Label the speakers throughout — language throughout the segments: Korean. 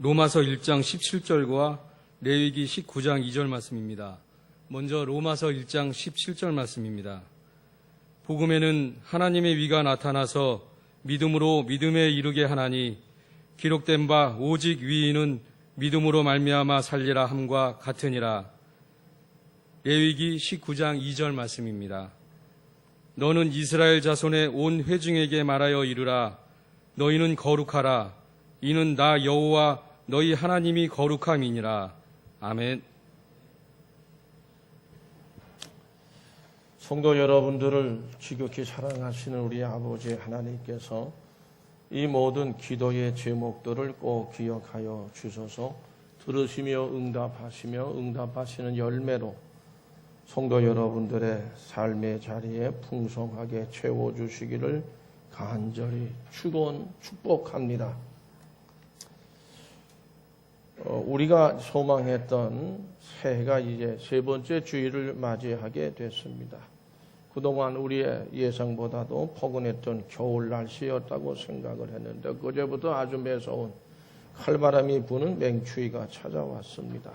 Speaker 1: 로마서 1장 17절과 레위기 19장 2절 말씀입니다. 먼저 로마서 1장 17절 말씀입니다. 복음에는 하나님의 위가 나타나서 믿음으로 믿음에 이르게 하나니 기록된 바 오직 위인은 믿음으로 말미암아 살리라 함과 같으니라. 레위기 19장 2절 말씀입니다. 너는 이스라엘 자손의 온 회중에게 말하여 이르라. 너희는 거룩하라. 이는 나 여호와 너희 하나님이 거룩함이니라. 아멘.
Speaker 2: 성도 여러분들을 지극히 사랑하시는 우리 아버지 하나님께서 이 모든 기도의 제목들을 꼭 기억하여 주셔서 들으시며 응답하시는 열매로 성도 여러분들의 삶의 자리에 풍성하게 채워주시기를 간절히 축복합니다. 우리가 소망했던 새해가 이제 세 번째 주일을 맞이하게 됐습니다. 그동안 우리의 예상보다도 포근했던 겨울 날씨였다고 생각을 했는데 그제부터 아주 매서운 칼바람이 부는 맹추위가 찾아왔습니다.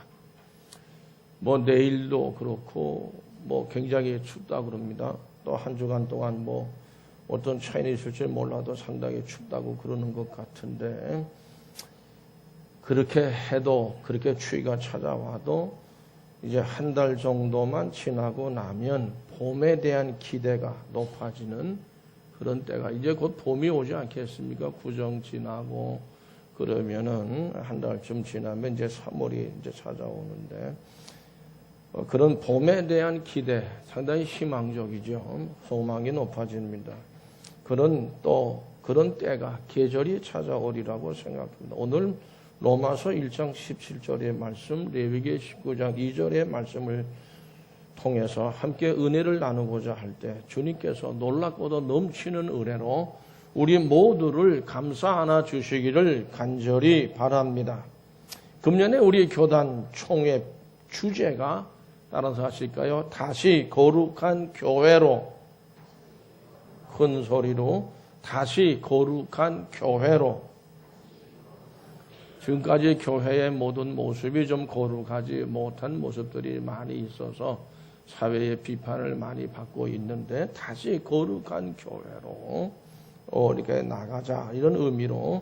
Speaker 2: 내일도 그렇고 굉장히 춥다 그럽니다. 또 한 주간 동안 어떤 차이는 있을지 몰라도 상당히 춥다고 그러는 것 같은데 그렇게 해도 그렇게 추위가 찾아와도 이제 한 달 정도만 지나고 나면 봄에 대한 기대가 높아지는 그런 때가 이제 곧 봄이 오지 않겠습니까? 구정 지나고 그러면은 한 달쯤 지나면 이제 3월이 이제 찾아오는데 그런 봄에 대한 기대 상당히 희망적이죠. 소망이 높아집니다. 그런 때가 계절이 찾아오리라고 생각합니다. 오늘 로마서 1장 17절의 말씀, 레위기 19장 2절의 말씀을 통해서 함께 은혜를 나누고자 할 때 주님께서 놀랍고도 넘치는 은혜로 우리 모두를 감싸 안아 주시기를 간절히 바랍니다. 금년에 우리 교단 총회 주제가 따라서 하실까요? 다시 거룩한 교회로, 큰 소리로 다시 거룩한 교회로. 지금까지 교회의 모든 모습이 좀 거룩하지 못한 모습들이 많이 있어서 사회의 비판을 많이 받고 있는데 다시 거룩한 교회로 이렇게 나가자 이런 의미로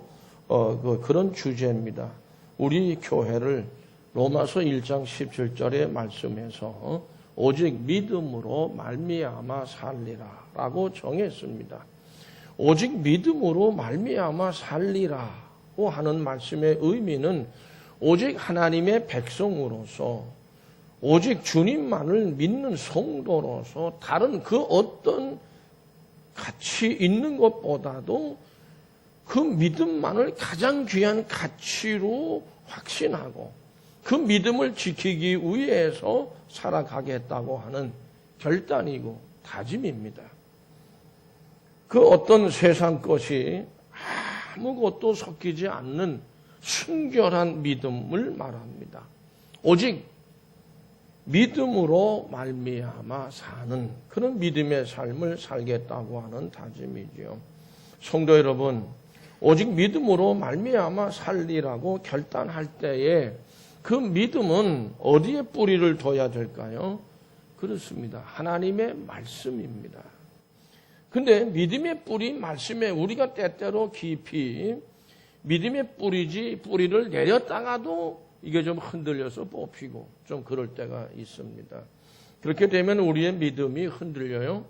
Speaker 2: 그런 주제입니다. 우리 교회를 로마서 1장 17절의 말씀에서 오직 믿음으로 말미암아 살리라라고 정했습니다. 오직 믿음으로 말미암아 살리라고 하는 말씀의 의미는 오직 하나님의 백성으로서 오직 주님만을 믿는 성도로서 다른 그 어떤 가치 있는 것보다도 그 믿음만을 가장 귀한 가치로 확신하고 그 믿음을 지키기 위해서 살아가겠다고 하는 결단이고 다짐입니다. 그 어떤 세상 것이 아무것도 섞이지 않는 순결한 믿음을 말합니다. 오직 믿음으로 말미암아 사는 그런 믿음의 삶을 살겠다고 하는 다짐이죠. 성도 여러분, 오직 믿음으로 말미암아 살리라고 결단할 때에 그 믿음은 어디에 뿌리를 둬야 될까요? 그렇습니다. 하나님의 말씀입니다. 근데 믿음의 뿌리 말씀에 우리가 때때로 깊이 믿음의 뿌리를 내렸다가도 이게 좀 흔들려서 뽑히고 좀 그럴 때가 있습니다. 그렇게 되면 우리의 믿음이 흔들려요.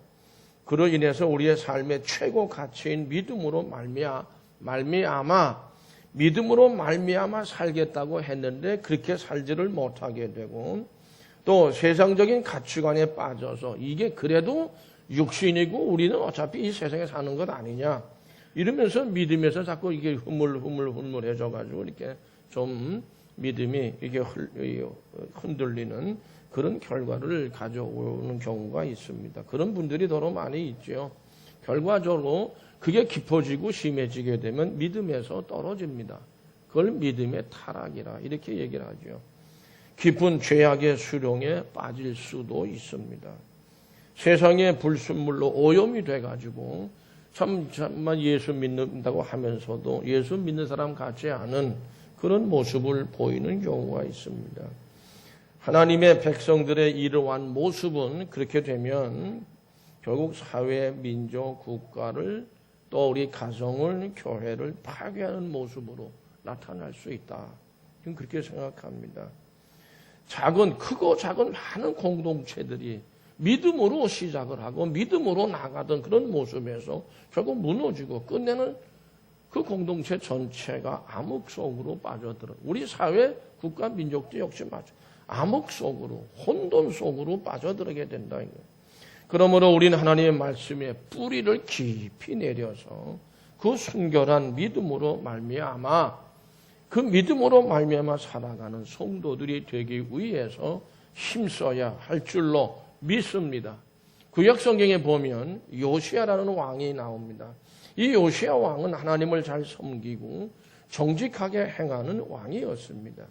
Speaker 2: 그로 인해서 우리의 삶의 최고 가치인 믿음으로 말미암아 살겠다고 했는데 그렇게 살지를 못하게 되고 또 세상적인 가치관에 빠져서 이게 그래도 육신이고 우리는 어차피 이 세상에 사는 것 아니냐 이러면서 믿음에서 자꾸 이게 흐물흐물해져 가지고 이렇게 좀 믿음이 이게 흔들리는 그런 결과를 가져오는 경우가 있습니다. 그런 분들이 더러 많이 있죠. 결과적으로 그게 깊어지고 심해지게 되면 믿음에서 떨어집니다. 그걸 믿음의 타락이라 이렇게 얘기를 하죠. 깊은 죄악의 수렁에 빠질 수도 있습니다. 세상의 불순물로 오염이 돼가지고 참만 예수 믿는다고 하면서도 예수 믿는 사람 같지 않은 그런 모습을 보이는 경우가 있습니다. 하나님의 백성들의 이러한 모습은 그렇게 되면 결국 사회, 민족, 국가를 또 우리 가정을, 교회를 파괴하는 모습으로 나타날 수 있다. 저는 그렇게 생각합니다. 크고 작은 많은 공동체들이 믿음으로 시작을 하고 믿음으로 나가던 그런 모습에서 결국 무너지고 끝내는 그 공동체 전체가 암흑 속으로 빠져들어. 우리 사회, 국가, 민족도 역시 마찬가지. 암흑 속으로, 혼돈 속으로 빠져들게 된다. 그러므로 우리는 하나님의 말씀에 뿌리를 깊이 내려서 그 순결한 믿음으로 말미암아 그 믿음으로 말미암아 살아가는 성도들이 되기 위해서 힘써야 할 줄로 믿습니다. 구약 성경에 보면 요시야라는 왕이 나옵니다. 이 요시야 왕은 하나님을 잘 섬기고 정직하게 행하는 왕이었습니다.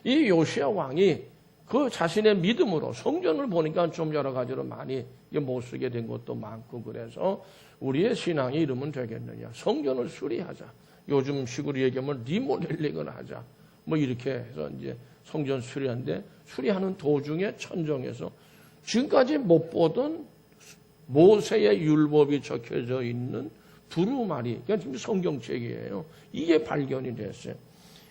Speaker 2: 이 요시야 왕이 그 자신의 믿음으로 성전을 보니까 좀 여러 가지로 많이 못 쓰게 된 것도 많고 그래서 우리의 신앙이 이러면 되겠느냐. 성전을 수리하자. 요즘 식으로 얘기하면 리모델링을 하자. 뭐 이렇게 해서 이제 성전 수리하는데 수리하는 도중에 천정에서 지금까지 못 보던 모세의 율법이 적혀져 있는 두루마리, 그러니까 지금 성경책이에요. 이게 발견이 됐어요.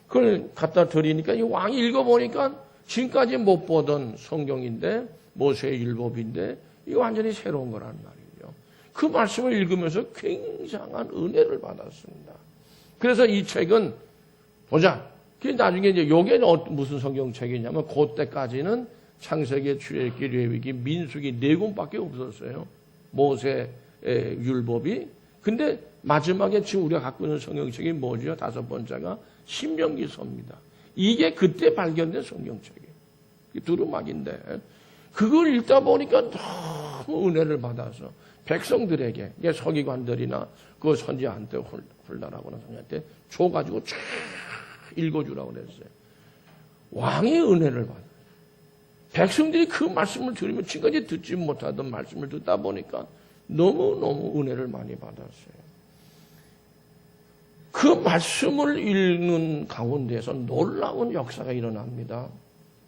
Speaker 2: 그걸 갖다 드리니까 이 왕이 읽어보니까 지금까지 못 보던 성경인데 모세의 율법인데 이거 완전히 새로운 거란 말이죠. 그 말씀을 읽으면서 굉장한 은혜를 받았습니다. 그래서 이 책은 보자. 나중에 이제 요게 무슨 성경책이냐면 그때까지는 창세기, 출애굽기, 레위기, 민수기 4권밖에 없었어요. 모세의 율법이. 근데 마지막에 지금 우리가 갖고 있는 성경책이 뭐죠? 5번째가 신명기서입니다. 이게 그때 발견된 성경책이에요. 두루마기인데 그걸 읽다 보니까 너무 은혜를 받아서 백성들에게 서기관들이나 그 선지한테 훌라라고는 선지한테 줘가지고 쫙 읽어주라고 그랬어요. 왕의 은혜를 받아요. 백성들이 그 말씀을 들으면 지금까지 듣지 못하던 말씀을 듣다 보니까 너무너무 은혜를 많이 받았어요. 그 말씀을 읽는 가운데서 놀라운 역사가 일어납니다.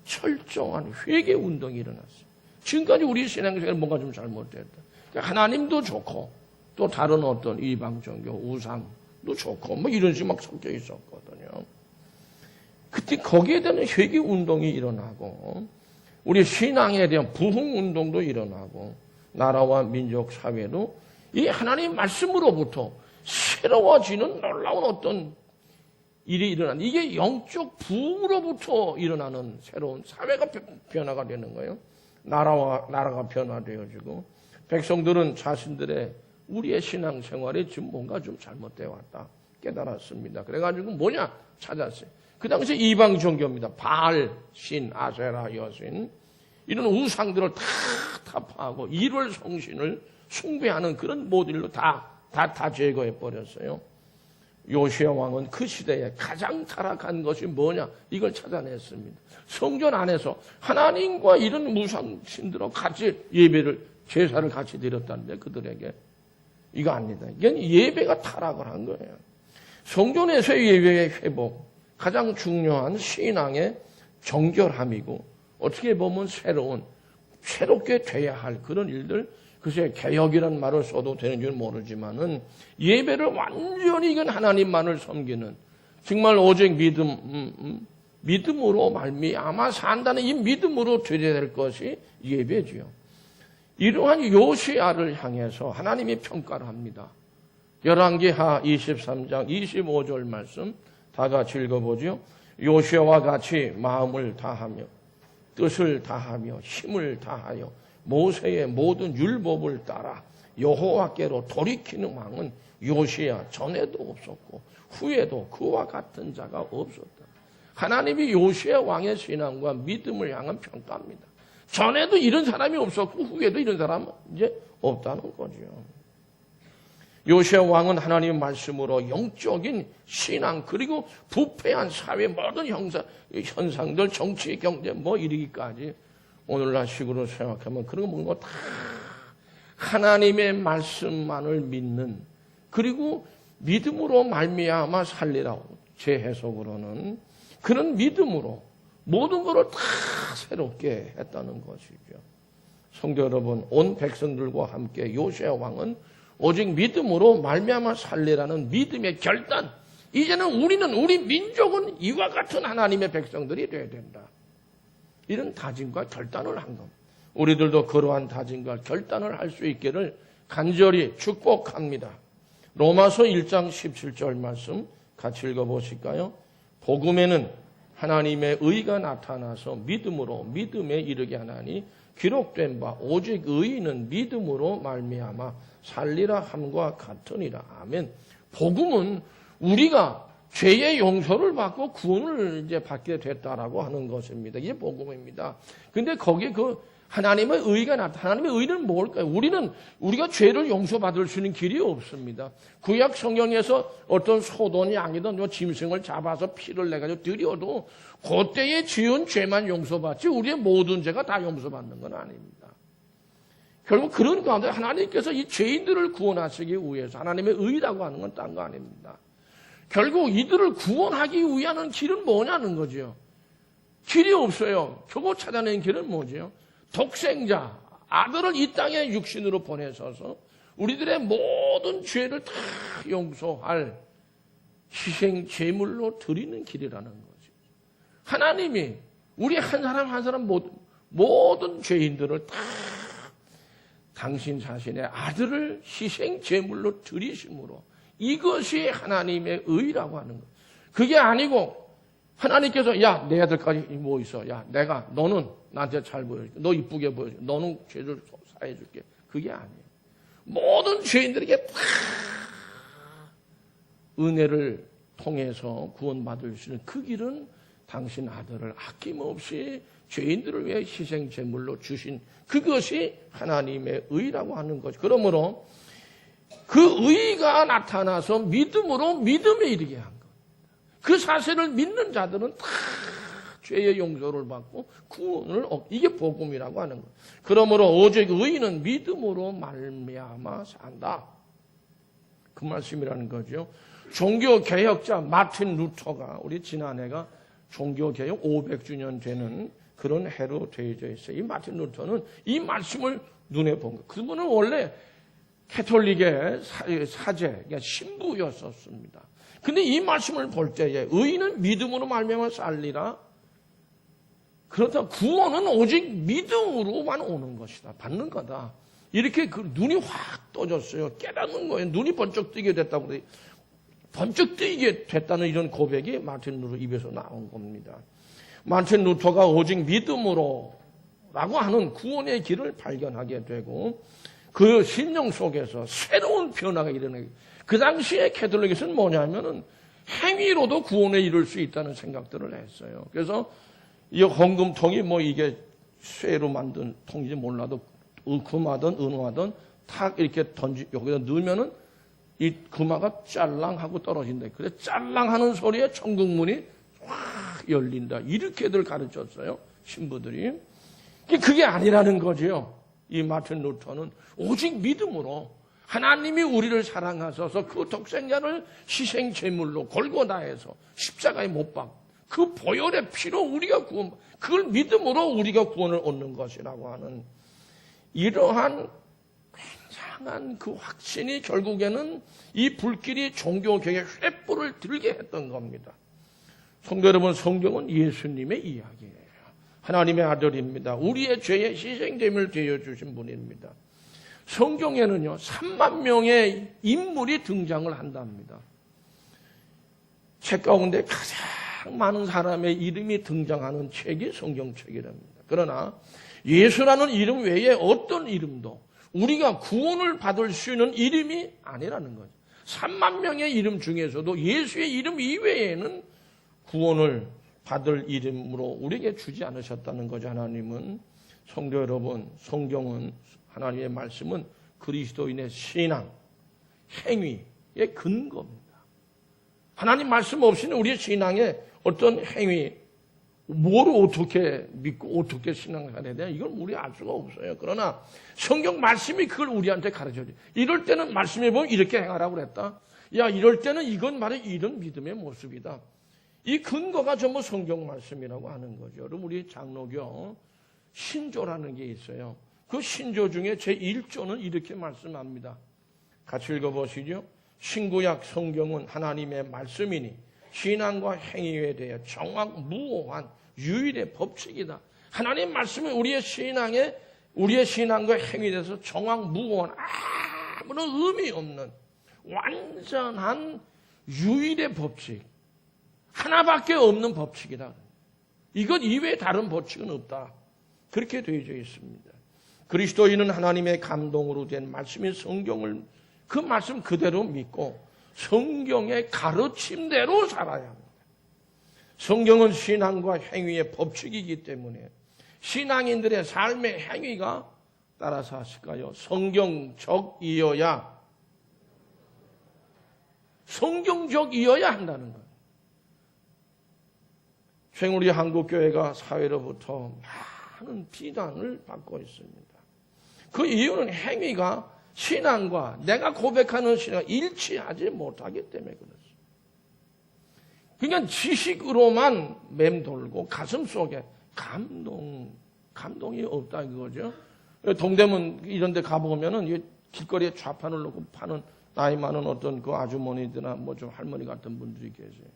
Speaker 2: 철저한 회개 운동이 일어났어요. 지금까지 우리 신앙생활에 뭔가 좀 잘못됐다. 하나님도 좋고 또 다른 어떤 이방 종교, 우상도 좋고 뭐 이런 식으로 막 섞여 있었거든요. 그때 거기에 대한 회개 운동이 일어나고 우리 신앙에 대한 부흥 운동도 일어나고 나라와 민족 사회도 이 하나님 말씀으로부터 새로워지는 놀라운 어떤 일이 일어나는 이게 영적 부흥으로부터 일어나는 새로운 사회가 변화가 되는 거예요. 나라가 변화되어지고 백성들은 자신들의 우리의 신앙생활에 지금 뭔가 좀 잘못되어 왔다 깨달았습니다. 그래가지고 뭐냐 찾았어요. 그 당시 이방 종교입니다. 바알, 신, 아세라, 여신 이런 우상들을 다 타파하고 일월 성신을 숭배하는 그런 모델로 다 제거해 버렸어요. 요시야 왕은 그 시대에 가장 타락한 것이 뭐냐 이걸 찾아냈습니다. 성전 안에서 하나님과 이런 무상신들하고 같이 제사를 같이 드렸다는데 그들에게 이거 아닙니다. 이건 예배가 타락을 한 거예요. 성전에서의 예배의 회복 가장 중요한 신앙의 정결함이고 어떻게 보면 새롭게 돼야 할 그런 일들 글쎄 개혁이라는 말을 써도 되는지는 모르지만은 예배를 완전히 이건 하나님만을 섬기는 정말 오직 믿음으로 말미암아 산다는 이 믿음으로 드려야 될 것이 예배지요. 이러한 요시야를 향해서 하나님이 평가를 합니다. 열왕기하 23장 25절 말씀 다 같이 읽어보죠. 요시야와 같이 마음을 다하며 뜻을 다하며 힘을 다하여 모세의 모든 율법을 따라 여호와께로 돌이키는 왕은 요시야 전에도 없었고 후에도 그와 같은 자가 없었다. 하나님이 요시야 왕의 신앙과 믿음을 향한 평가입니다. 전에도 이런 사람이 없었고 후에도 이런 사람은 이제 없다는 거죠. 요시야 왕은 하나님의 말씀으로 영적인 신앙 그리고 부패한 사회 모든 현상들 정치 경제 뭐 이르기까지 오늘날 식으로 생각하면 그런 거 다 하나님의 말씀만을 믿는 그리고 믿음으로 말미암아 살리라고 제 해석으로는 그런 믿음으로 모든 것을 다 새롭게 했다는 것이죠. 성도 여러분, 온 백성들과 함께 요시야 왕은 오직 믿음으로 말미암아 살리라는 믿음의 결단. 이제는 우리 민족은 이와 같은 하나님의 백성들이 되어야 된다. 이런 다짐과 결단을 한 겁니다. 우리들도 그러한 다짐과 결단을 할 수 있기를 간절히 축복합니다. 로마서 1장 17절 말씀 같이 읽어보실까요? 복음에는 하나님의 의가 나타나서 믿음으로 믿음에 이르게 하나니 기록된 바 오직 의인은 믿음으로 말미암아 살리라 함과 같으니라. 아멘. 복음은 우리가 죄의 용서를 받고 구원을 이제 받게 됐다라고 하는 것입니다. 이게 복음입니다. 근데 거기에 그 하나님의 의가 나타나. 하나님의 의는 뭘까요? 우리가 죄를 용서받을 수 있는 길이 없습니다. 구약 성경에서 어떤 소든 양이든 짐승을 잡아서 피를 내가지고 드려도 그때에 지은 죄만 용서받지 우리의 모든 죄가 다 용서받는 건 아닙니다. 결국 그런 가운데 하나님께서 이 죄인들을 구원하시기 위해서 하나님의 의라고 하는 건 딴 거 아닙니다. 결국 이들을 구원하기 위한 길은 뭐냐는 거죠. 길이 없어요. 결국 찾아낸 길은 뭐죠? 독생자, 아들을 이 땅에 육신으로 보내셔서 우리들의 모든 죄를 다 용서할 희생 제물로 드리는 길이라는 거죠. 하나님이 우리 한 사람 한 사람 모든 죄인들을 다 당신 자신의 아들을 희생 제물로 드리심으로 이것이 하나님의 의라고 하는 것. 그게 아니고 하나님께서 야, 내 아들까지 뭐 있어. 야, 너는 나한테 잘 보여줄게. 너 이쁘게 보여줄게. 너는 죄를 사해줄게. 그게 아니에요. 모든 죄인들에게 다 은혜를 통해서 구원받을 수 있는 그 길은 당신 아들을 아낌없이 죄인들을 위해 희생 제물로 주신 그것이 하나님의 의라고 하는 거죠. 그러므로 그 의가 나타나서 믿음으로 믿음에 이르게 한 것. 그 사실을 믿는 자들은 다 죄의 용서를 받고 구원을 이게 복음이라고 하는 것. 그러므로 오직 의인은 믿음으로 말미암아 산다. 그 말씀이라는 거죠. 종교개혁자 마틴 루터가 우리 지난해가 종교개혁 500주년 되는 그런 해로 되어져 있어요. 이 마틴 루터는 이 말씀을 눈에 본 거예요. 그분은 원래 캐톨릭의 사제, 그러니까 신부였었습니다. 근데 이 말씀을 볼 때에 의인은 믿음으로 말미암아 살리라. 그렇다 구원은 오직 믿음으로만 오는 것이다. 받는 거다. 이렇게 그 눈이 확 떠졌어요. 깨닫는 거예요. 눈이 번쩍 뜨게 됐다고 그래요. 번쩍 뜨게 됐다는 이런 고백이 마틴 루터 입에서 나온 겁니다. 마틴 루터가 오직 믿음으로라고 하는 구원의 길을 발견하게 되고 그 심령 속에서 새로운 변화가 일어나게. 그 당시에 캐톨릭에서는 뭐냐면은 행위로도 구원에 이를 수 있다는 생각들을 했어요. 그래서 이 헌금통이 뭐 이게 쇠로 만든 통인지 몰라도 금하든 은하든 탁 이렇게 여기다 넣으면은 이 금화가 짤랑하고 떨어진다. 그래 짤랑하는 소리에 천국문이 확 열린다. 이렇게들 가르쳤어요. 신부들이. 그게 아니라는 거죠. 이 마틴 루터는 오직 믿음으로 하나님이 우리를 사랑하셔서 그 독생자를 희생 제물로 골고다해서 십자가에 못 박고 그 보혈의 피로 우리가 그걸 믿음으로 우리가 구원을 얻는 것이라고 하는 이러한 굉장한 그 확신이 결국에는 이 불길이 종교개혁의 횃불을 들게 했던 겁니다. 성도 여러분, 성경은 예수님의 이야기예요. 하나님의 아들입니다. 우리의 죄의 희생제물 되어주신 분입니다. 성경에는요 3만 명의 인물이 등장을 한답니다. 책 가운데 가장 많은 사람의 이름이 등장하는 책이 성경책이랍니다. 그러나 예수라는 이름 외에 어떤 이름도 우리가 구원을 받을 수 있는 이름이 아니라는 거죠. 3만 명의 이름 중에서도 예수의 이름 이외에는 구원을 받을 이름으로 우리에게 주지 않으셨다는 거죠. 하나님은. 성도 여러분, 성경은 하나님의 말씀은 그리스도인의 신앙, 행위의 근거입니다. 하나님 말씀 없이는 우리의 신앙의 어떤 행위, 뭐를 어떻게 믿고 어떻게 신앙을 해야 되냐 이걸 우리 알 수가 없어요. 그러나 성경 말씀이 그걸 우리한테 가르쳐줘요. 이럴 때는 말씀에 보면 이렇게 행하라고 그랬다. 야, 이럴 때는 이건 말이 이런 믿음의 모습이다. 이 근거가 전부 성경 말씀이라고 하는 거죠. 여러분, 우리 장로교 신조라는 게 있어요. 그 신조 중에 제1조는 이렇게 말씀합니다. 같이 읽어보시죠. 신구약 성경은 하나님의 말씀이니 신앙과 행위에 대해 정확무오한 유일의 법칙이다. 하나님 말씀은 우리의 신앙과 행위에 대해서 정확무오한 아무런 의미 없는 완전한 유일의 법칙, 하나밖에 없는 법칙이다. 이것 이외에 다른 법칙은 없다. 그렇게 되어져 있습니다. 그리스도인은 하나님의 감동으로 된 말씀인 성경을 그 말씀 그대로 믿고 성경의 가르침대로 살아야 합니다. 성경은 신앙과 행위의 법칙이기 때문에 신앙인들의 삶의 행위가 따라서 하실까요? 성경적이어야 한다는 거예요. 최근 우리 한국교회가 사회로부터 많은 비난을 받고 있습니다. 그 이유는 행위가 신앙과 내가 고백하는 신앙과 일치하지 못하기 때문에 그렇습니다. 그러니까 지식으로만 맴돌고 가슴 속에 감동이 없다 이거죠. 동대문 이런 데 가보면은 길거리에 좌판을 놓고 파는 나이 많은 어떤 그 아주머니들이나 뭐 좀 할머니 같은 분들이 계세요.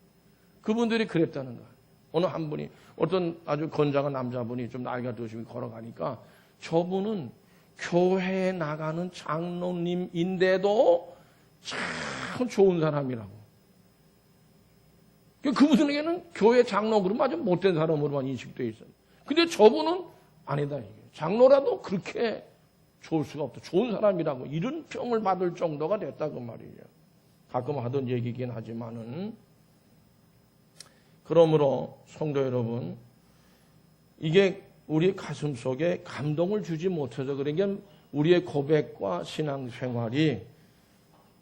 Speaker 2: 그분들이 그랬다는 거예요. 어느 한 분이 어떤 아주 건장한 남자분이 좀 나이가 드시면 걸어가니까 저분은 교회에 나가는 장로님인데도 참 좋은 사람이라고. 그분들에게는 교회 장로 그러면 아주 못된 사람으로만 인식되어 있어요. 근데 저분은 아니다. 이게. 장로라도 그렇게 좋을 수가 없다. 좋은 사람이라고. 이런 평을 받을 정도가 됐다고 말이죠. 가끔 하던 얘기긴 하지만은. 그러므로 성도 여러분, 이게 우리 가슴 속에 감동을 주지 못해서 그러니까 우리의 고백과 신앙생활이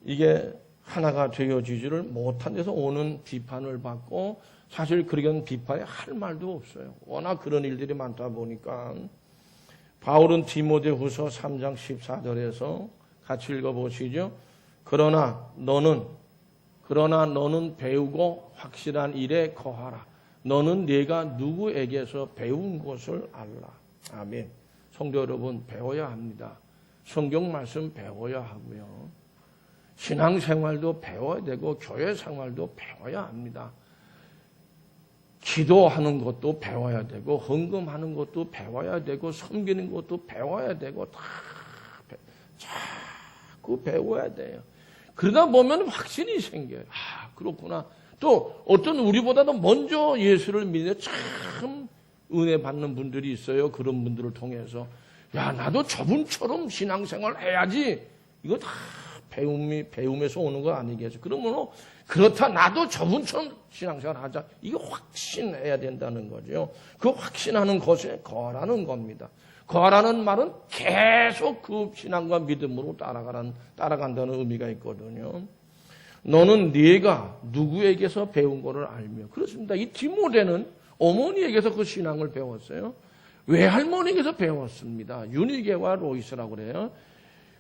Speaker 2: 이게 하나가 되어지지를 못한 데서 오는 비판을 받고 사실 그런 비판에 할 말도 없어요. 워낙 그런 일들이 많다 보니까 바울은 디모데후서 3장 14절에서 같이 읽어보시죠. 그러나 너는 배우고 확실한 일에 거하라. 너는 네가 누구에게서 배운 것을 알라. 아멘. 성도 여러분, 배워야 합니다. 성경 말씀 배워야 하고요. 신앙생활도 배워야 되고 교회 생활도 배워야 합니다. 기도하는 것도 배워야 되고 헌금하는 것도 배워야 되고 섬기는 것도 배워야 되고 다 자꾸 배워야 돼요. 그러다 보면 확신이 생겨요. 아, 그렇구나. 또 어떤 우리보다도 먼저 예수를 믿는 참 은혜 받는 분들이 있어요. 그런 분들을 통해서 야, 나도 저분처럼 신앙생활 해야지. 이거 다 배움에서 오는 거 아니겠어요? 그러면 그렇다. 나도 저분처럼 신앙생활 하자. 이거 확신해야 된다는 거죠. 그 확신하는 것에 거하라는 겁니다. 거하라는 말은 계속 그 신앙과 믿음으로 따라간다는 의미가 있거든요. 너는 네가 누구에게서 배운 거를 알며. 그렇습니다. 이 디모데는 어머니에게서 그 신앙을 배웠어요. 외할머니에게서 배웠습니다. 유니게와 로이스라고 그래요.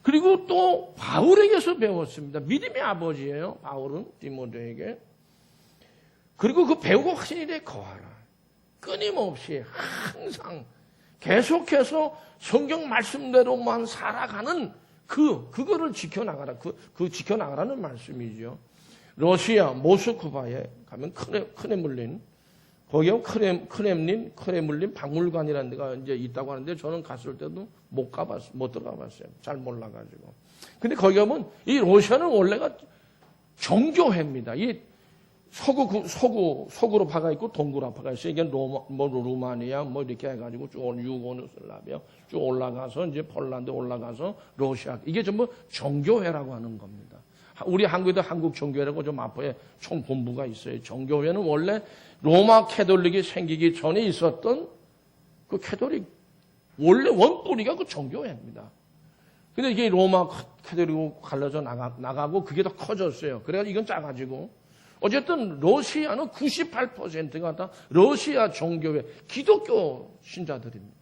Speaker 2: 그리고 또 바울에게서 배웠습니다. 믿음의 아버지예요. 바울은 디모데에게. 그리고 그 배우고 확신이 돼 거하라. 끊임없이 항상 계속해서 성경 말씀대로만 살아가는 그거를 지켜나가라. 그 지켜나가라는 말씀이죠. 러시아 모스크바에 가면 크레물린, 거기에 크레물린 박물관이라는 데가 이제 있다고 하는데 저는 갔을 때도 못 들어가봤어요. 잘 몰라가지고. 근데 거기 가면 이 러시아는 원래가 정교회입니다. 이 서구로 파가 있고 동구로 파가 있어요. 이게 루마니아 이렇게 해가지고 쭉 유고슬라비아 쭉 올라가서 이제 폴란드 올라가서 러시아. 이게 전부 정교회라고 하는 겁니다. 우리 한국에도 한국 정교회라고 좀 앞에 총 본부가 있어요. 정교회는 원래 로마 캐톨릭이 생기기 전에 있었던 그 캐톨릭 원래 원뿌리가 그 정교회입니다. 근데 이게 로마 캐톨릭으로 갈라져 나가고 그게 더 커졌어요. 그래서 이건 작아지고 어쨌든 러시아는 98%가 다 러시아 정교회 기독교 신자들입니다.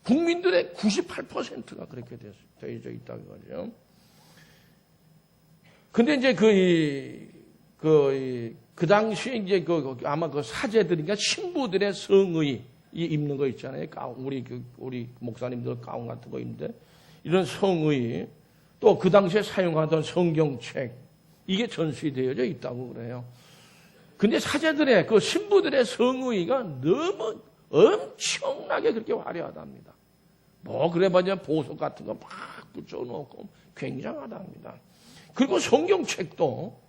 Speaker 2: 국민들의 98%가 그렇게 되어져 있다는 거죠. 근데 이제 그 당시에 이제 아마 그 사제들인가 신부들의 성의 입는 거 있잖아요. 우리 목사님들 가운 같은 거 입는데 이런 성의 또 그 당시에 사용하던 성경책 이게 전시되어져 있다고 그래요. 근데 사제들의 그 신부들의 성의가 너무 엄청나게 그렇게 화려하답니다. 뭐 그래봐야 보석 같은 거 막 붙여놓고 굉장하답니다. 그리고 성경책도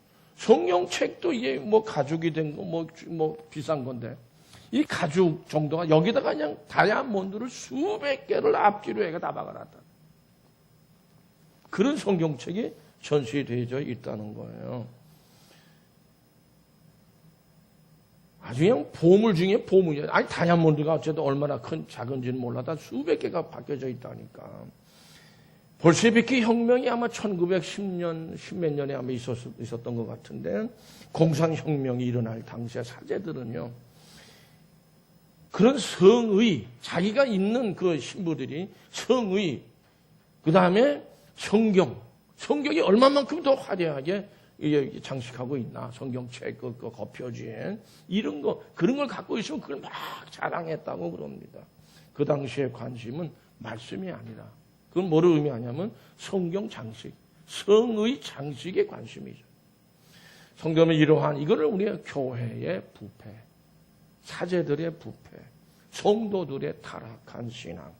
Speaker 2: 이게 뭐 가죽이 된 거 뭐 비싼 건데 이 가죽 정도가 여기다가 그냥 다이아몬드를 수백 개를 앞뒤로 해가 다 박아놨다. 그런 성경책이 전시되어져 있다는 거예요. 아주 그냥 보물 중에 보물이에요. 아니 다이아몬드가 어쨌든 얼마나 작은지는 몰라도 수백 개가 박혀져 있다니까. 볼셰비키 혁명이 아마 1910년, 10몇 년에 아마 있었던 것 같은데 공산혁명이 일어날 당시에 사제들은요. 그런 성의, 자기가 있는 그 신부들이 성의, 그 다음에 성경이 얼마만큼 더 화려하게 장식하고 있나. 성경책, 그 거표지에. 이런 거, 그런 걸 갖고 있으면 그걸 막 자랑했다고 그럽니다. 그 당시의 관심은 말씀이 아니라. 그건 뭐를 의미하냐면 성경 장식, 성의 장식에 관심이죠. 성경은 이러한 이거를 우리가 교회의 부패, 사제들의 부패, 성도들의 타락한 신앙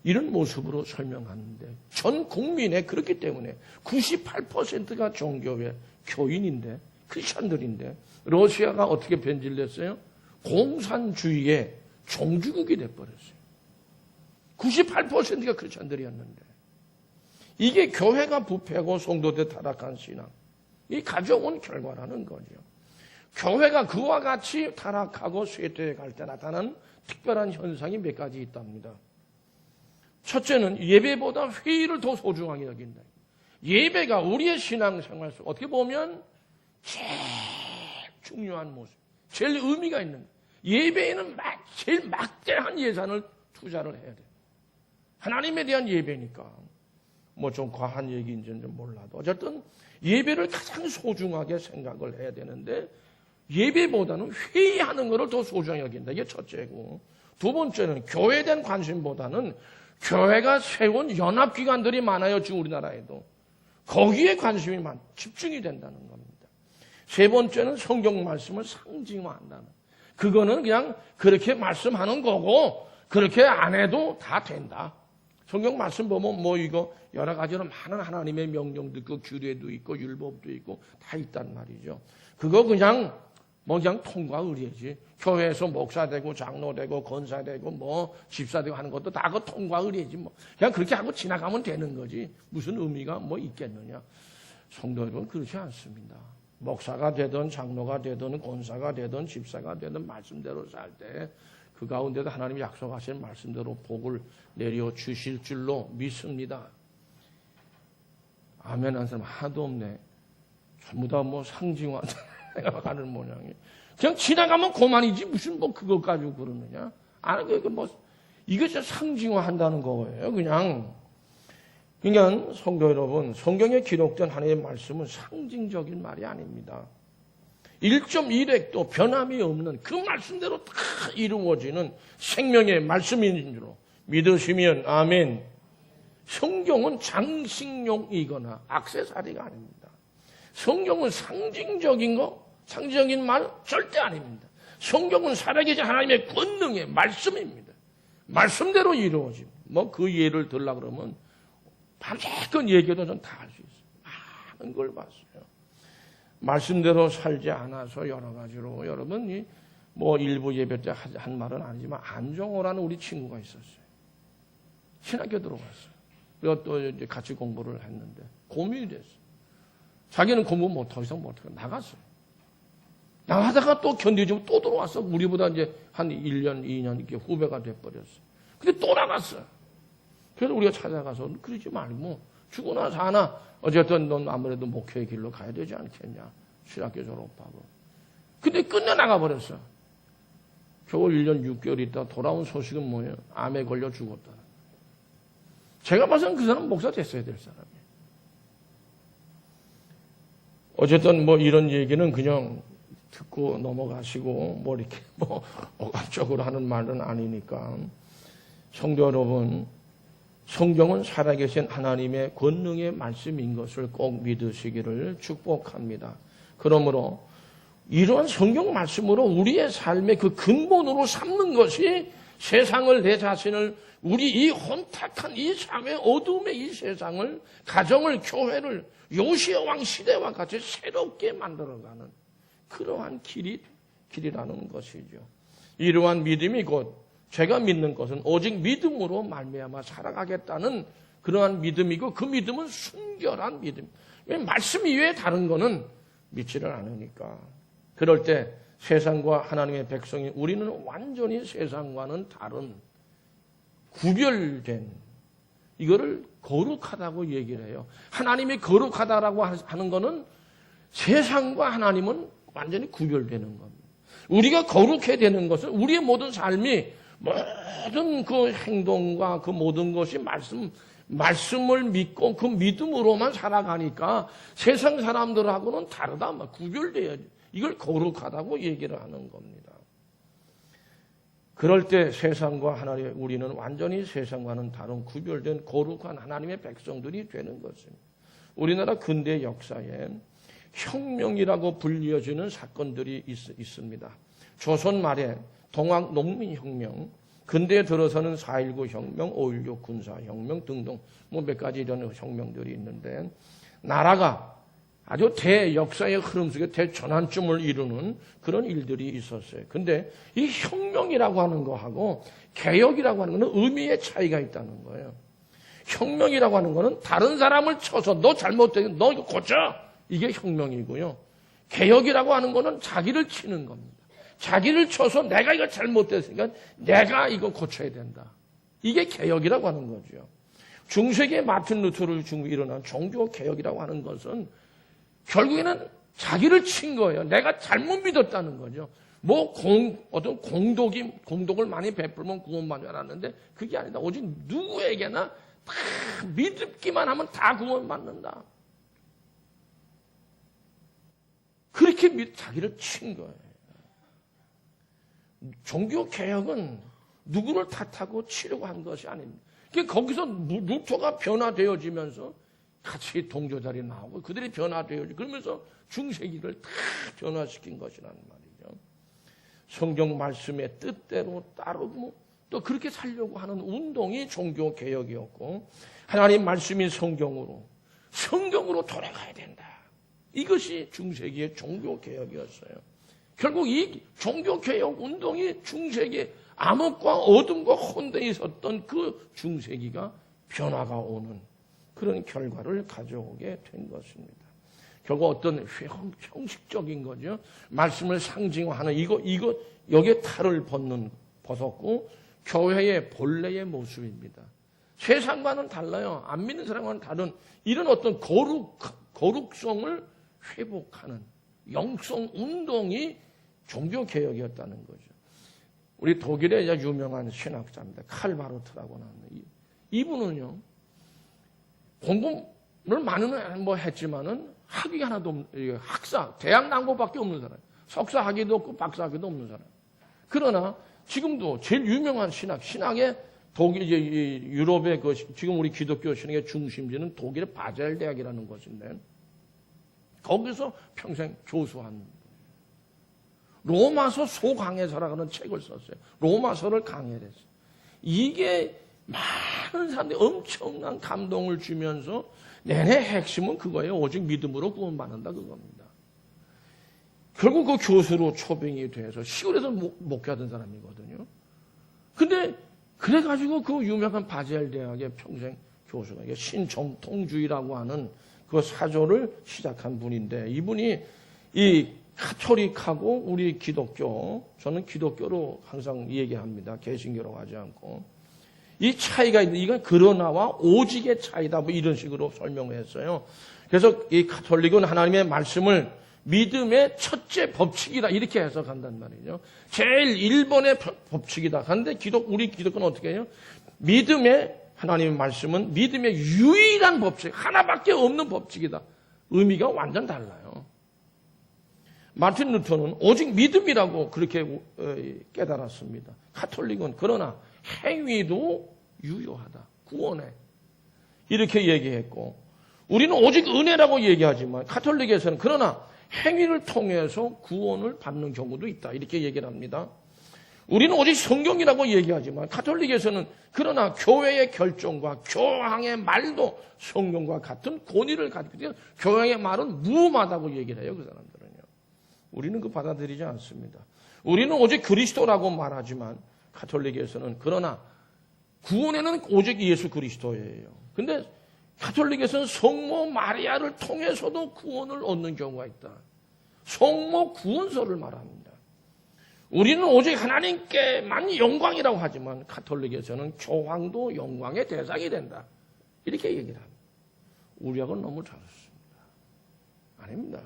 Speaker 2: 이런 모습으로 설명하는데 전 국민에 그렇기 때문에 98%가 종교의 교인인데 크리스천들인데 러시아가 어떻게 변질됐어요? 공산주의의 종주국이 돼버렸어요. 98%가 크리스천들이었는데 이게 교회가 부패하고 성도들 타락한 신앙 이 가져온 결과라는 거죠. 교회가 그와 같이 타락하고 쇠퇴해 갈 때 나타나는 특별한 현상이 몇 가지 있답니다. 첫째는 예배보다 회의를 더 소중하게 여긴다. 예배가 우리의 신앙생활 속 어떻게 보면 제일 중요한 모습, 제일 의미가 있는 예배에는 제일 막대한 예산을 투자를 해야 돼. 하나님에 대한 예배니까 뭐 좀 과한 얘기인지는 좀 몰라도 어쨌든 예배를 가장 소중하게 생각을 해야 되는데 예배보다는 회의하는 것을 더 소중하게 여긴다. 이게 첫째고 두 번째는 교회에 대한 관심보다는 교회가 세운 연합기관들이 많아요. 지금 우리나라에도. 거기에 관심이 집중이 된다는 겁니다. 세 번째는 성경 말씀을 상징화한다는. 그거는 그냥 그렇게 말씀하는 거고 그렇게 안 해도 다 된다. 성경 말씀 보면 뭐 이거 여러 가지로 많은 하나님의 명령도 있고 규례도 있고 율법도 있고 다 있단 말이죠. 그거 그냥 통과 의례지. 교회에서 목사 되고 장로 되고 권사 되고 뭐 집사 되고 하는 것도 다 그 통과 의례지 뭐. 그냥 그렇게 하고 지나가면 되는 거지. 무슨 의미가 뭐 있겠느냐. 성도 여러분 그렇지 않습니다. 목사가 되든 장로가 되든 권사가 되든 집사가 되든 말씀대로 살 때 그 가운데도 하나님이 약속하신 말씀대로 복을 내려 주실 줄로 믿습니다. 아멘 한 사람 하나도 없네. 전부 다 뭐 상징화 가는 모양이에요. 그냥 지나가면 그만이지 무슨 뭐 그거 가지고 그러느냐. 이거 진짜 상징화 한다는 거예요. 그냥 성도 여러분, 성경에 기록된 하나님의 말씀은 상징적인 말이 아닙니다. 1.1획도 변함이 없는 그 말씀대로 다 이루어지는 생명의 말씀인 줄로 믿으시면 아멘. 성경은 장식용이거나 액세서리가 아닙니다. 성경은 상징적인 말 절대 아닙니다. 성경은 살아계신 하나님의 권능의 말씀입니다. 말씀대로 이루어집니다. 뭐 그 예를 들려고 그러면 밤새껏 얘기해도 전 다 할 수 있어요. 많은 걸 봤어요. 말씀대로 살지 않아서 여러 가지로 여러분 뭐 일부 예배 때 한 말은 아니지만 안종호라는 우리 친구가 있었어요. 신학교 들어갔어요. 그리고 또 이제 같이 공부를 했는데 고민이 됐어요. 자기는 공부 더 이상 못하고 나갔어요. 나가다가 또 견디지 못하고 또 들어왔어. 우리보다 이제 한 1년, 2년 이렇게 후배가 돼버렸어. 근데 또 나갔어요. 그래서 우리가 찾아가서 그러지 말고 죽고 나서 하나 어쨌든 넌 아무래도 목회의 길로 가야 되지 않겠냐. 신학교 졸업하고. 근데 끝내 나가버렸어. 겨우 1년 6개월 있다 돌아온 소식은 뭐예요? 암에 걸려 죽었다. 제가 봐서는 그 사람 목사 됐어야 될 사람이에요. 어쨌든 뭐 이런 얘기는 그냥 듣고 넘어가시고 뭐 이렇게 뭐 억압적으로 하는 말은 아니니까. 성도 여러분, 성경은 살아계신 하나님의 권능의 말씀인 것을 꼭 믿으시기를 축복합니다. 그러므로 이러한 성경 말씀으로 우리의 삶의 그 근본으로 삼는 것이 세상을, 내 자신을, 우리 이 혼탁한 이 삶의 어둠의 이 세상을, 가정을, 교회를 요시야 왕 시대와 같이 새롭게 만들어가는 그러한 길이라는 것이죠. 이러한 믿음이 곧 제가 믿는 것은 오직 믿음으로 말미암아 살아가겠다는 그러한 믿음이고, 그 믿음은 순결한 믿음. 왜 말씀 이외에 다른 거는 믿지를 않으니까. 그럴 때 세상과 하나님의 백성이, 우리는 완전히 세상과는 다른 구별된, 이거를 거룩하다고 얘기를 해요. 하나님이 거룩하다라고 하는 거는 세상과 하나님은 완전히 구별되는 겁니다. 우리가 거룩해야 되는 것은 우리의 모든 삶이, 모든 그 행동과 그 모든 것이 말씀을 믿고 그 믿음으로만 살아가니까 세상 사람들하고는 다르다. 구별돼야지. 이걸 거룩하다고 얘기를 하는 겁니다. 그럴 때 세상과 하나님, 우리는 완전히 세상과는 다른 구별된 거룩한 하나님의 백성들이 되는 것입니다. 우리나라 근대 역사에 혁명이라고 불려지는 사건들이 있습니다. 조선 말에 동학 농민혁명, 근대에 들어서는 4.19 혁명, 5.16 군사혁명 등등 몇 가지 이런 혁명들이 있는데, 나라가 아주 대역사의 흐름 속에 대전환점을 이루는 그런 일들이 있었어요. 근데 이 혁명이라고 하는 거하고 개혁이라고 하는 거는 의미의 차이가 있다는 거예요. 혁명이라고 하는 거는 다른 사람을 쳐서 너 잘못된, 너 이거 고쳐! 이게 혁명이고요. 개혁이라고 하는 거는 자기를 치는 겁니다. 자기를 쳐서 내가 이거 잘못됐으니까 내가 이거 고쳐야 된다. 이게 개혁이라고 하는 거죠. 중세기의 마틴 루터를 중고 일어난 종교 개혁이라고 하는 것은 결국에는 자기를 친 거예요. 내가 잘못 믿었다는 거죠. 어떤 공덕을 많이 베풀면 구원받는 줄 알았는데 그게 아니다. 오직 누구에게나 다 믿기만 하면 다 구원받는다. 그렇게 자기를 친 거예요. 종교 개혁은 누구를 탓하고 치려고 한 것이 아닙니다. 거기서 루터가 변화되어지면서 같이 동조자리 나오고 그들이 변화되어지고 그러면서 중세기를 다 변화시킨 것이라는 말이죠. 성경 말씀의 뜻대로 따르고 또 그렇게 살려고 하는 운동이 종교 개혁이었고, 하나님 말씀이 성경으로 돌아가야 된다. 이것이 중세기의 종교 개혁이었어요. 결국 이 종교 개혁 운동이 중세기에 암흑과 어둠과 혼돈에 있었던 그 중세기가 변화가 오는 그런 결과를 가져오게 된 것입니다. 결국 어떤 형식적인 거죠. 말씀을 상징화하는 여기에 탈을 벗었고 교회의 본래의 모습입니다. 세상과는 달라요. 안 믿는 사람과는 다른 이런 어떤 거룩성을 회복하는 영성 운동이 종교개혁이었다는 거죠. 우리 독일의 유명한 신학자입니다. 칼 바르트라고 하는 이분은요, 공부를 많은 했지만은 학위가 하나도 없는, 대학 나온 것밖에 없는 사람. 석사 학위도 없고 박사 학위도 없는 사람. 그러나 지금도 제일 유명한 신학의 유럽의 지금 우리 기독교 신학의 중심지는 독일의 바젤 대학이라는 곳인데, 거기서 평생 교수한 로마서 소강해서라는 책을 썼어요. 로마서를 강해했어요. 이게 많은 사람들이 엄청난 감동을 주면서 내내 핵심은 그거예요. 오직 믿음으로 구원받는다 그겁니다. 결국 그 교수로 초빙이 돼서 시골에서 목회하던 사람이거든요. 근데 그래가지고 그 유명한 바젤 대학의 평생 교수가 신정통주의라고 하는 그 사조를 시작한 분인데, 이분이 이 카톨릭하고 우리 기독교, 저는 기독교로 항상 얘기합니다. 개신교로 가지 않고. 이 차이가 있는데, 이건 그러나와 오직의 차이다. 이런 식으로 설명을 했어요. 그래서 이 카톨릭은 하나님의 말씀을 믿음의 첫째 법칙이다. 이렇게 해석한단 말이죠. 제일 1번의 법칙이다. 그런데 우리 기독교는 어떻게 해요? 하나님의 말씀은 믿음의 유일한 법칙, 하나밖에 없는 법칙이다. 의미가 완전 달라요. 마틴 루터는 오직 믿음이라고 그렇게 깨달았습니다. 가톨릭은 그러나 행위도 유효하다. 구원에. 이렇게 얘기했고, 우리는 오직 은혜라고 얘기하지만 가톨릭에서는 그러나 행위를 통해서 구원을 받는 경우도 있다. 이렇게 얘기를 합니다. 우리는 오직 성경이라고 얘기하지만 가톨릭에서는 그러나 교회의 결정과 교황의 말도 성경과 같은 권위를 가지고 있어요. 교황의 말은 무음하다고 얘기를 해요. 그 사람들은요. 우리는 그 받아들이지 않습니다. 우리는 오직 그리스도라고 말하지만 가톨릭에서는 그러나 구원에는 오직 예수 그리스도예요. 근데 가톨릭에서는 성모 마리아를 통해서도 구원을 얻는 경우가 있다. 성모 구원서를 말합니다. 우리는 오직 하나님께만 영광이라고 하지만 가톨릭에서는 교황도 영광의 대상이 된다. 이렇게 얘기를 합니다. 우리하고는 너무 다르습니다. 아닙니다.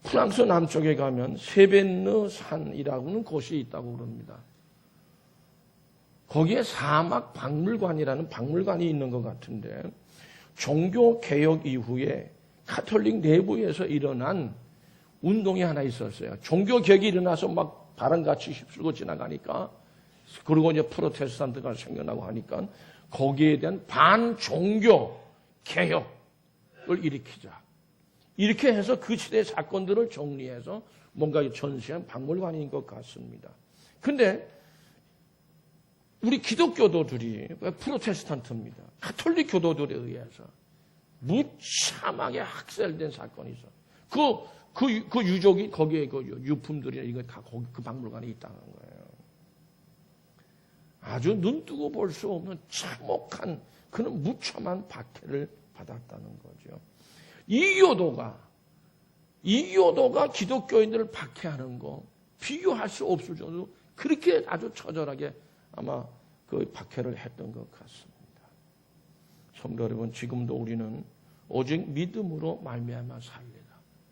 Speaker 2: 프랑스 남쪽에 가면 세벤느 산이라고는 곳이 있다고 그럽니다. 거기에 사막 박물관이라는 박물관이 있는 것 같은데 종교 개혁 이후에 가톨릭 내부에서 일어난 운동이 하나 있었어요. 종교 개혁이 일어나서 막 바람같이 휩쓸고 지나가니까 그리고 이제 프로테스탄트가 생겨나고 하니까 거기에 대한 반종교 개혁을 일으키자. 이렇게 해서 그 시대의 사건들을 정리해서 뭔가 전시한 박물관인 것 같습니다. 근데 우리 기독교도들이 프로테스탄트입니다. 가톨릭 교도들에 의해서 무참하게 학살된 사건이 있어. 그 유족이 거기에 그 유품들이나 이거 다 거기 그 박물관에 있다는 거예요. 아주 눈뜨고 볼 수 없는 참혹한 그런 무참한 박해를 받았다는 거죠. 이교도가 기독교인들을 박해하는 거 비교할 수 없을 정도로 그렇게 아주 처절하게 아마 그 박해를 했던 것 같습니다. 성도 여러분, 지금도 우리는 오직 믿음으로 말미암아 살리라.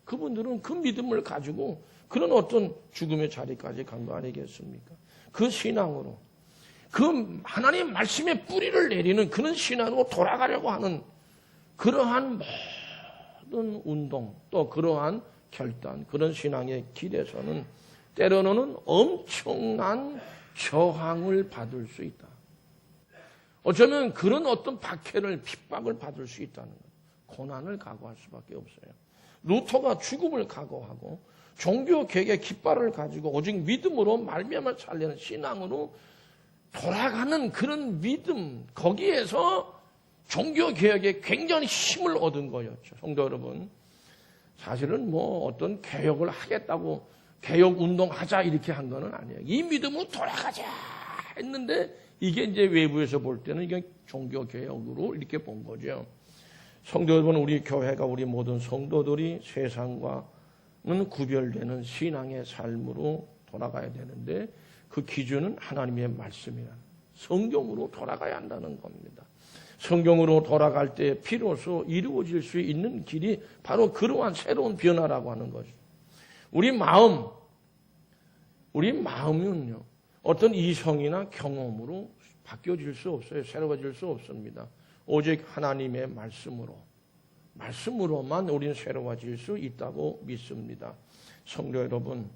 Speaker 2: 그분들은 그 믿음을 가지고 그런 어떤 죽음의 자리까지 간 거 아니겠습니까? 그 신앙으로 그 하나님 말씀의 뿌리를 내리는 그런 신앙으로 돌아가려고 하는 그러한 모든 운동 또 그러한 결단 그런 신앙의 길에서는 때로는 엄청난 저항을 받을 수 있다. 어쩌면 그런 어떤 박해를 핍박을 받을 수 있다는 것. 고난을 각오할 수밖에 없어요. 루터가 죽음을 각오하고 종교 개혁의 깃발을 가지고 오직 믿음으로 말미암아 살리는 신앙으로 돌아가는 그런 믿음 거기에서 종교 개혁에 굉장히 힘을 얻은 거였죠. 성도 여러분, 사실은 뭐 어떤 개혁을 하겠다고 개혁 운동하자 이렇게 한 거는 아니에요. 이 믿음으로 돌아가자 했는데 이게 이제 외부에서 볼 때는 이게 종교 개혁으로 이렇게 본 거죠. 성도 여러분, 우리 교회가 우리 모든 성도들이 세상과는 구별되는 신앙의 삶으로 돌아가야 되는데 그 기준은 하나님의 말씀이라 성경으로 돌아가야 한다는 겁니다. 성경으로 돌아갈 때 비로소 이루어질 수 있는 길이 바로 그러한 새로운 변화라고 하는 거죠. 우리 마음은요, 어떤 이성이나 경험으로 바뀌어질 수 없어요. 새로워질 수 없습니다. 오직 하나님의 말씀으로만 우리는 새로워질 수 있다고 믿습니다. 성도 여러분,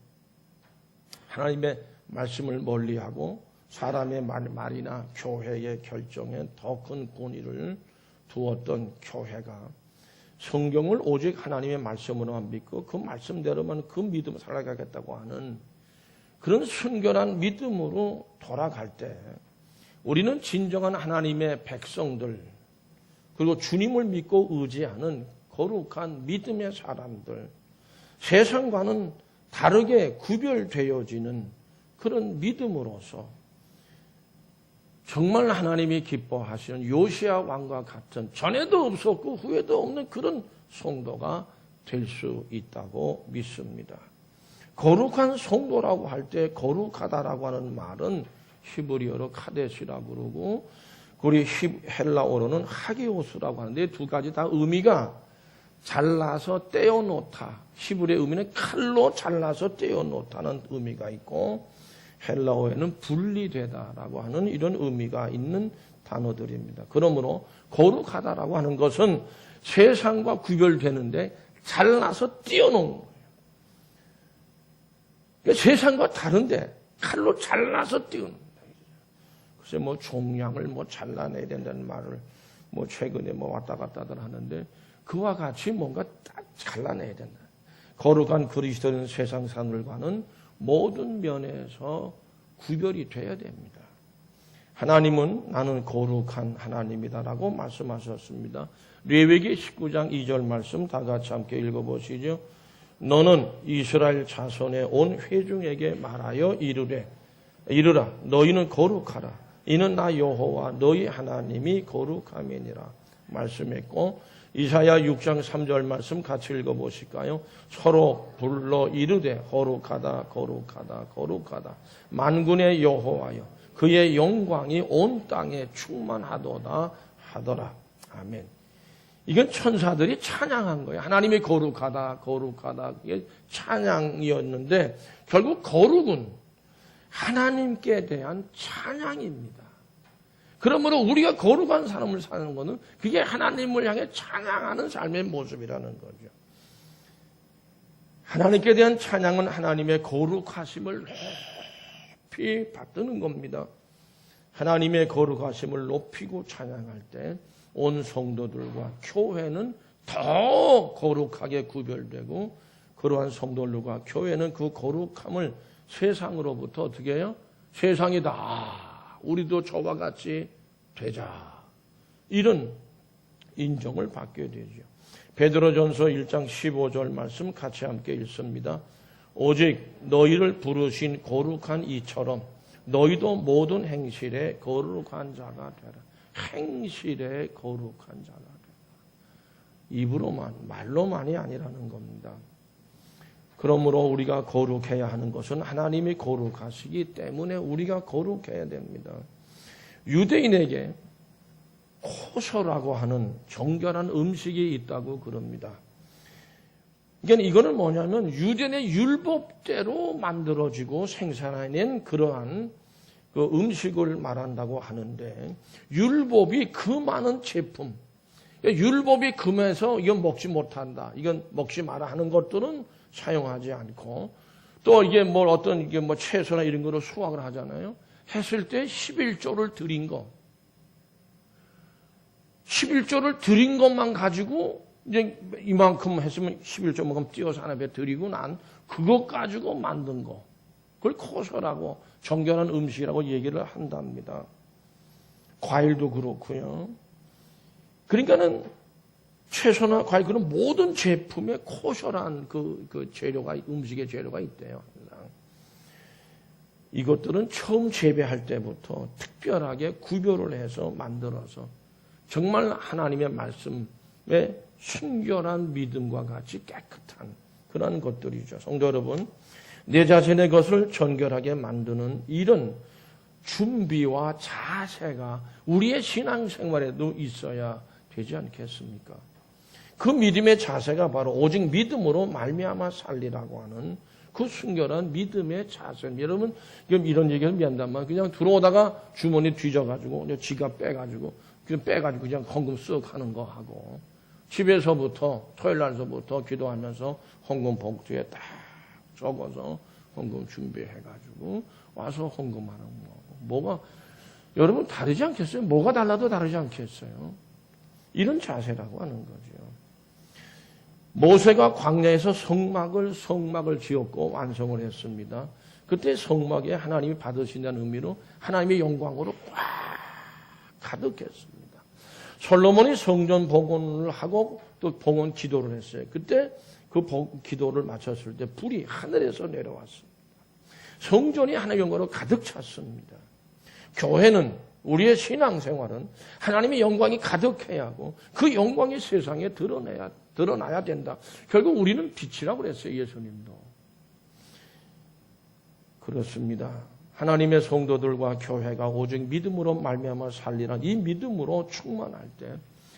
Speaker 2: 하나님의 말씀을 멀리하고 사람의 말이나 교회의 결정에 더 큰 권위를 두었던 교회가 성경을 오직 하나님의 말씀으로만 믿고 그 말씀대로만 그 믿음을 살아가겠다고 하는 그런 순결한 믿음으로 돌아갈 때 우리는 진정한 하나님의 백성들 그리고 주님을 믿고 의지하는 거룩한 믿음의 사람들, 세상과는 다르게 구별되어지는 그런 믿음으로서 정말 하나님이 기뻐하시는 요시야 왕과 같은 전에도 없었고 후에도 없는 그런 성도가 될 수 있다고 믿습니다. 거룩한 성도라고 할 때 거룩하다라고 하는 말은 히브리어로 카데시라고 그러고 우리 헬라어로는 하기오스라고 하는데 두 가지 다 의미가 잘라서 떼어놓다. 히브리의 의미는 칼로 잘라서 떼어놓다는 의미가 있고 헬라어에는 분리되다라고 하는 이런 의미가 있는 단어들입니다. 그러므로 거룩하다라고 하는 것은 세상과 구별되는데 잘라서 떼어놓은 거예요. 그러니까 세상과 다른데 칼로 잘라서 띄우는. 글쎄 뭐 종양을 뭐 잘라내야 된다는 말을 뭐 최근에 뭐 왔다 갔다들 하는데 그와 같이 뭔가 딱 잘라내야 된다. 거룩한 그리스도는 세상 사람들과는 모든 면에서 구별이 돼야 됩니다. 하나님은 나는 거룩한 하나님이다라고 말씀하셨습니다. 레위기 19장 2절 말씀 다 같이 함께 읽어보시죠. 너는 이스라엘 자손의 온 회중에게 말하여 이르라 너희는 거룩하라. 이는 나 여호와 너희 하나님이 거룩함이니라 말씀했고 이사야 6장 3절 말씀 같이 읽어보실까요? 서로 불러 이르되 거룩하다 거룩하다 거룩하다 만군의 여호와여 그의 영광이 온 땅에 충만하도다 하더라. 아멘. 이건 천사들이 찬양한 거예요. 하나님이 거룩하다 거룩하다 이게 찬양이었는데 결국 거룩은 하나님께 대한 찬양입니다. 그러므로 우리가 거룩한 삶을 사는 것은 그게 하나님을 향해 찬양하는 삶의 모습이라는 거죠. 하나님께 대한 찬양은 하나님의 거룩하심을 높이 받드는 겁니다. 하나님의 거룩하심을 높이고 찬양할 때 온 성도들과 교회는 더 거룩하게 구별되고 그러한 성도들과 교회는 그 거룩함을 세상으로부터 어떻게 해요? 세상이다. 우리도 저와 같이 되자. 이런 인정을 받게 되죠. 베드로전서 1장 15절 말씀 같이 함께 읽습니다. 오직 너희를 부르신 거룩한 이처럼 너희도 모든 행실에 거룩한 자가 되라. 행실에 거룩한 자가 되라. 입으로만 말로만이 아니라는 겁니다. 그러므로 우리가 거룩해야 하는 것은 하나님이 거룩하시기 때문에 우리가 거룩해야 됩니다. 유대인에게 코셔라고 하는 정결한 음식이 있다고 그럽니다. 그러니까 이거는 뭐냐면 유대인의 율법대로 만들어지고 생산해낸 그러한 그 음식을 말한다고 하는데 율법이 그 많은 제품, 율법이 금해서 이건 먹지 못한다, 이건 먹지 마라 하는 것들은 사용하지 않고 또 이게 뭐 어떤 이게 뭐 채소나 이런 거로 수확을 하잖아요. 했을 때 11조를 드린 거, 11조를 드린 것만 가지고 이제 이만큼 했으면 11조만큼 띄어서 하나에 드리고 난 그것 가지고 만든 거, 그걸 코셔라고 정결한 음식이라고 얘기를 한답니다. 과일도 그렇고요. 그러니까는 채소나 과일 그런 모든 제품에 코셔란 그 재료가 음식의 재료가 있대요. 이것들은 처음 재배할 때부터 특별하게 구별을 해서 만들어서 정말 하나님의 말씀에 순결한 믿음과 같이 깨끗한 그런 것들이죠. 성도 여러분, 내 자신의 것을 정결하게 만드는 이런 준비와 자세가 우리의 신앙생활에도 있어야 되지 않겠습니까? 그 믿음의 자세가 바로 오직 믿음으로 말미암아 살리라고 하는 그 순결한 믿음의 자세. 여러분, 이런 얘기를 미안하다만 그냥 들어오다가 주머니 뒤져가지고 지갑 빼가지고 그냥 헌금 쓱 하는 거 하고 집에서부터 토요일 날서부터 기도하면서 헌금 봉투에 딱 적어서 헌금 준비해가지고 와서 헌금하는 거고 뭐가 여러분 다르지 않겠어요? 뭐가 달라도 다르지 않겠어요? 이런 자세라고 하는 거죠. 모세가 광야에서 성막을 지었고 완성을 했습니다. 그때 성막에 하나님이 받으신다는 의미로 하나님의 영광으로 꽉 가득했습니다. 솔로몬이 성전 복원을 하고 또 복원 기도를 했어요. 그때 그 기도를 마쳤을 때 불이 하늘에서 내려왔습니다. 성전이 하나님의 영광으로 가득 찼습니다. 교회는 우리의 신앙생활은 하나님의 영광이 가득해야 하고 그 영광이 세상에 드러나야 된다. 결국 우리는 빛이라고 그랬어요. 예수님도. 그렇습니다. 하나님의 성도들과 교회가 오직 믿음으로 말미암아 살리란 이 믿음으로 충만할 때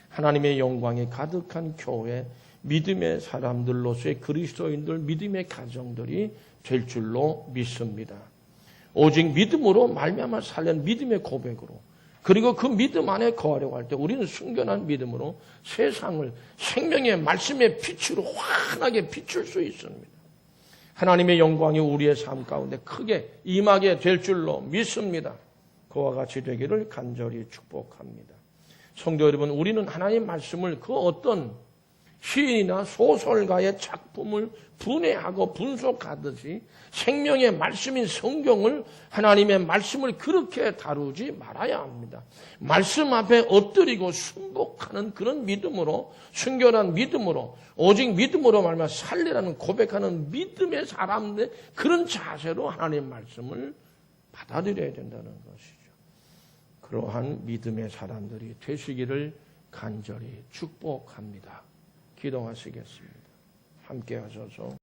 Speaker 2: 하나님의 영광이 가득한 교회, 믿음의 사람들로서의 그리스도인들, 믿음의 가정들이 될 줄로 믿습니다. 오직 믿음으로 말미암아 살린 믿음의 고백으로 그리고 그 믿음 안에 거하려고 할 때 우리는 순결한 믿음으로 세상을 생명의 말씀의 빛으로 환하게 비출 수 있습니다. 하나님의 영광이 우리의 삶 가운데 크게 임하게 될 줄로 믿습니다. 그와 같이 되기를 간절히 축복합니다. 성도 여러분, 우리는 하나님 말씀을 그 어떤 시인이나 소설가의 작품을 분해하고 분석하듯이 생명의 말씀인 성경을, 하나님의 말씀을 그렇게 다루지 말아야 합니다. 말씀 앞에 엎드리고 순복하는 그런 믿음으로, 순결한 믿음으로, 오직 믿음으로 말미암아 살리라는 고백하는 믿음의 사람들, 그런 자세로 하나님 말씀을 받아들여야 된다는 것이죠. 그러한 믿음의 사람들이 되시기를 간절히 축복합니다. 기도하시겠습니다. 함께 하셔서